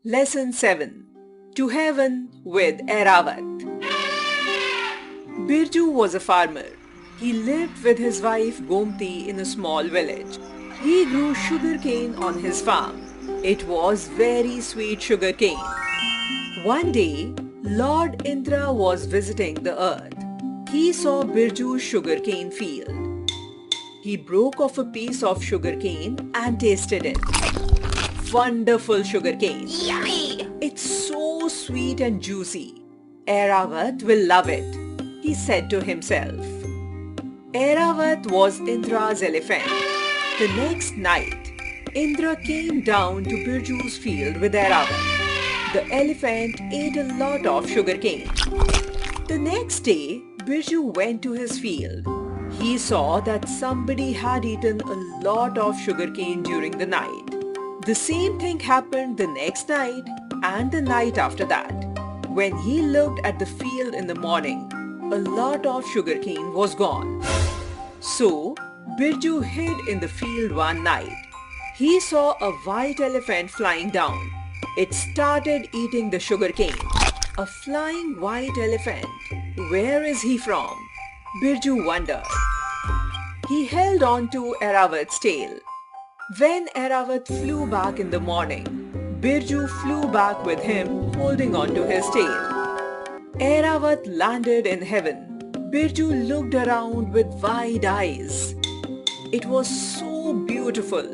Lesson 7. To Heaven with Airavat. Birju was a farmer. He lived with his wife Gomti in a small village. He grew sugarcane on his farm. It was very sweet sugarcane. One day, Lord Indra was visiting the earth. He saw Birju's sugarcane field. He broke off a piece of sugarcane and tasted it. Wonderful sugarcane. Yummy! It's so sweet and juicy. Airavat will love it, he said to himself. Airavat was Indra's elephant. The next night, Indra came down to Birju's field with Airavat. The elephant ate a lot of sugarcane. The next day, Birju went to his field. He saw that somebody had eaten a lot of sugarcane during the night. The same thing happened the next night and the night after that. When he looked at the field in the morning, a lot of sugarcane was gone. So, Birju hid in the field one night. He saw a white elephant flying down. It started eating the sugarcane. A flying white elephant. Where is he from? Birju wondered. He held on to Airavat's tail. When Airavat flew back in the morning, Birju flew back with him, holding on to his tail. Airavat landed in heaven. Birju looked around with wide eyes. It was so beautiful.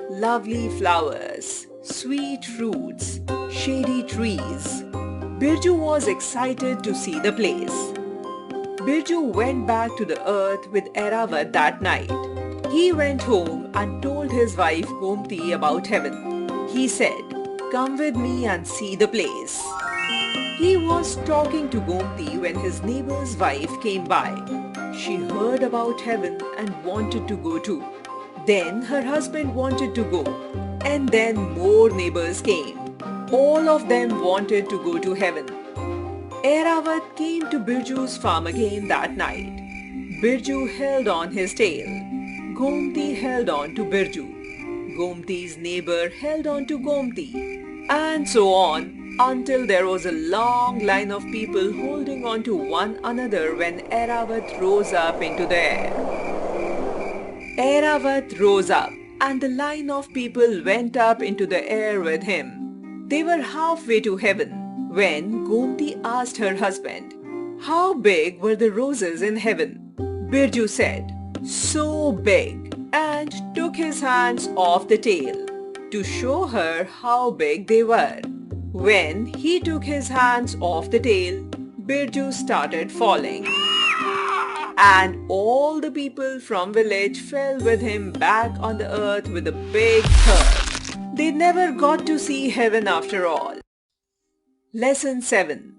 Lovely flowers, sweet fruits, shady trees. Birju was excited to see the place. Birju went back to the earth with Airavat that night. He went home and told his wife Gomti about heaven. He said, "Come with me and see the place." He was talking to Gomti when his neighbor's wife came by. She heard about heaven and wanted to go too. Then her husband wanted to go. And then more neighbors came. All of them wanted to go to heaven. Airavat came to Birju's farm again that night. Birju held on his tail. Gomti held on to Birju. Gomti's neighbor held on to Gomti. And so on until there was a long line of people holding on to one another when Airavat rose up into the air. Airavat rose up and the line of people went up into the air with him. They were halfway to heaven when Gomti asked her husband, "How big were the roses in heaven?" Birju said, "So big," and took his hands off the tail to show her how big they were. When he took his hands off the tail, Birju started falling. And all the people from village fell with him back on the earth with a big thud. They never got to see heaven after all. Lesson 7.